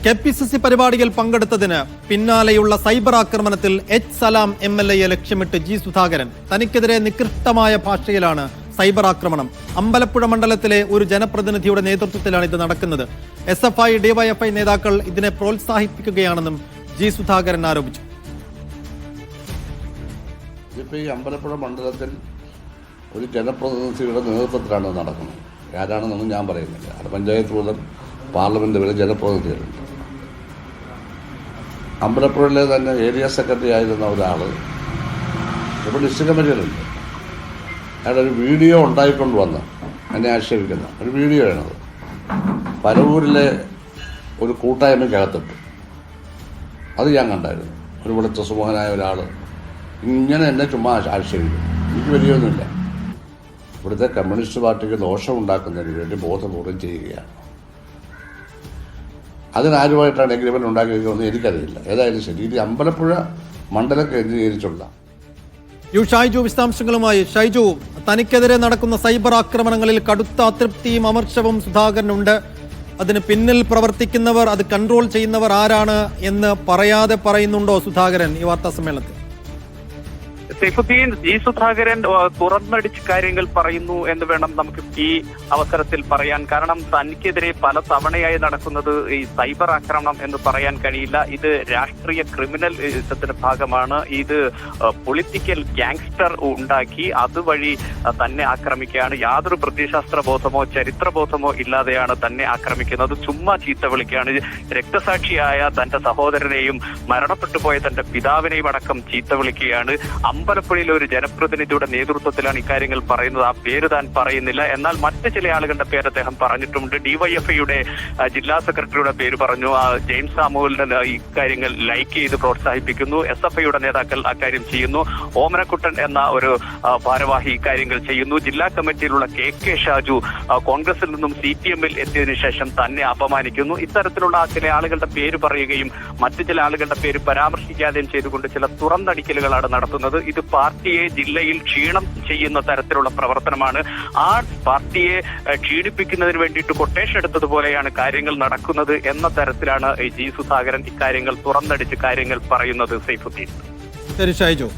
KPCC പരിപാടിയിൽ പങ്കെടുത്തതിന് പിന്നാലെയുള്ള cyber ആക്രമണത്തിൽ H സലാം MLAയെ ലക്ഷ്യമിട്ട് ജി സുധാകരൻ. തനിക്കെതിരെ നികൃഷ്ടമായ ഭാഷയിലാണ് സൈബർ ആക്രമണം. അമ്പലപ്പുഴ മണ്ഡലത്തിലെ ഒരു ജനപ്രതിനിധിയുടെ നേതൃത്വത്തിലാണ് ഇത് നടക്കുന്നത്. SFI, DYFI നേതാക്കൾ ഇതിനെ പ്രോത്സാഹിപ്പിക്കുകയാണെന്നും ജി സുധാകരൻ ആരോപിച്ചു. ഇപ്പോൾ ഈ അമ്പലപ്പുഴ മണ്ഡലത്തിൽ ഒരു ജനപ്രതിനിധിയുടെ നേതൃത്വത്തിലാണ് നടക്കുന്നത്. ആരാണെന്നൊന്നും ഞാൻ പറയുന്നില്ല. അത് പഞ്ചായത്ത് മുതൽ പാർലമെന്റ് വരെ ജനപ്രതിനിധികളുണ്ട്. അമ്പലപ്പുഴയിലെ തന്നെ ഏരിയ സെക്രട്ടറി ആയിരുന്ന ഒരാൾ ഇപ്പോൾ ഡിസ്ട്രിക്ട് കമ്മിറ്റിയിലുണ്ട്. അയാളുടെ ഒരു വീഡിയോ ഉണ്ടായിക്കൊണ്ട് വന്ന് എന്നെ ആക്ഷേപിക്കുന്ന ഒരു വീഡിയോ ആണത്. പരവൂരിലെ ഒരു കൂട്ടായ്മയ്ക്കകത്തിട്ട് അത് ഞാൻ കണ്ടായിരുന്നു. ഒരു വെളുത്ത സുമുഖനായ ഒരാൾ ഇങ്ങനെ എന്നെ ചുമ്മാ ആക്ഷേപിക്കും. എനിക്ക് വലിയൊന്നുമില്ല. ഇവിടുത്തെ കമ്മ്യൂണിസ്റ്റ് പാർട്ടിക്ക് ദോഷമുണ്ടാക്കുന്നതിന് വേണ്ടി ബോധപൂർവം ചെയ്യുകയാണ്. അതിനാരുമായിട്ടാണ് എഗ്രിമെന്റ് ഉണ്ടാക്കിയിരിക്കുന്നതെന്ന് എനിക്കറിയില്ല. ഏതായാലും ശരി, ഇത് അമ്പലപ്പുഴ മണ്ഡലം കേന്ദ്രീകരിച്ചുള്ള ഷൈജു വിശദാംശങ്ങളുമായി. ഷൈജു, തനിക്കെതിരെ നടക്കുന്ന സൈബർ ആക്രമണങ്ങളിൽ കടുത്ത അതൃപ്തിയും അമർഷവും സുധാകരനുണ്ട്. അതിന് പിന്നിൽ പ്രവർത്തിക്കുന്നവർ, അത് കൺട്രോൾ ചെയ്യുന്നവർ ആരാണ് എന്ന് പറയാതെ പറയുന്നുണ്ടോ സുധാകരൻ ഈ വാർത്താ സമ്മേളനത്തിൽ? സൈഫുദ്ദീൻ, ജി സുധാകരൻ തുറന്നടിച്ച് കാര്യങ്ങൾ പറയുന്നു എന്ന് വേണം നമുക്ക് ഈ അവസരത്തിൽ പറയാൻ. കാരണം തനിക്കെതിരെ പല തവണയായി നടക്കുന്നത് ഈ സൈബർ ആക്രമണം എന്ന് പറയാൻ കഴിയില്ല. ഇത് രാഷ്ട്രീയ ക്രിമിനൽ യുദ്ധത്തിന്റെ ഭാഗമാണ്. ഇത് പൊളിറ്റിക്കൽ ഗ്യാങ്സ്റ്റർ ഉണ്ടാക്കി അതുവഴി തന്നെ ആക്രമിക്കുകയാണ്. യാതൊരു പ്രത്യയശാസ്ത്ര ബോധമോ ചരിത്രബോധമോ ഇല്ലാതെയാണ് തന്നെ ആക്രമിക്കുന്നത്. ചുമ്മാ ചീത്ത വിളിക്കുകയാണ്. രക്തസാക്ഷിയായ തന്റെ സഹോദരനെയും മരണപ്പെട്ടു പോയ തന്റെ പിതാവിനെയും അടക്കം ചീത്ത വിളിക്കുകയാണ്. അമ്പലപ്പുഴയിലെ ഒരു ജനപ്രതിനിധിയുടെ നേതൃത്വത്തിലാണ് ഇക്കാര്യങ്ങൾ പറയുന്നത്. ആ പേര് താൻ പറയുന്നില്ല. എന്നാൽ മറ്റ് ചില ആളുകളുടെ പേര് അദ്ദേഹം പറഞ്ഞിട്ടുണ്ട്. DYFIയുടെ ജില്ലാ സെക്രട്ടറിയുടെ പേര് പറഞ്ഞു. ജെയിംസ് സാമുവലിന്റെ ഇക്കാര്യങ്ങൾ ലൈക്ക് ചെയ്ത് പ്രോത്സാഹിപ്പിക്കുന്നു. SFIയുടെ നേതാക്കൾ അക്കാര്യം ചെയ്യുന്നു. ഓമനക്കുട്ടൻ എന്ന ഒരു ഭാരവാഹി ഇക്കാര്യങ്ങൾ ചെയ്യുന്നു. ജില്ലാ കമ്മിറ്റിയിലുള്ള KK ഷാജു കോൺഗ്രസിൽ നിന്നും CPM-ൽ എത്തിയതിനു ശേഷം തന്നെ അപമാനിക്കുന്നു. ഇത്തരത്തിലുള്ള ചില ആളുകളുടെ പേര് പറയുകയും മറ്റു ചില ആളുകളുടെ പേര് പരാമർശിക്കാതെയും ചെയ്തുകൊണ്ട് ചില തുറന്നടിക്കലുകളാണ് നടത്തുന്നത്. ഇത് പാർട്ടിയെ ജില്ലയിൽ ക്ഷീണം ചെയ്യുന്ന തരത്തിലുള്ള പ്രവർത്തനമാണ്. ആ പാർട്ടിയെ ക്ഷീണിപ്പിക്കുന്നതിന് വേണ്ടിയിട്ട് കൊട്ടേഷൻ എടുത്തതുപോലെയാണ് കാര്യങ്ങൾ നടക്കുന്നത് എന്ന തരത്തിലാണ് ജി സുധാകരൻ ഇക്കാര്യങ്ങൾ തുറന്നടിച്ച് കാര്യങ്ങൾ പറയുന്നത്. സൈഫുദ്ദീൻ. ശരി ഷൈജു.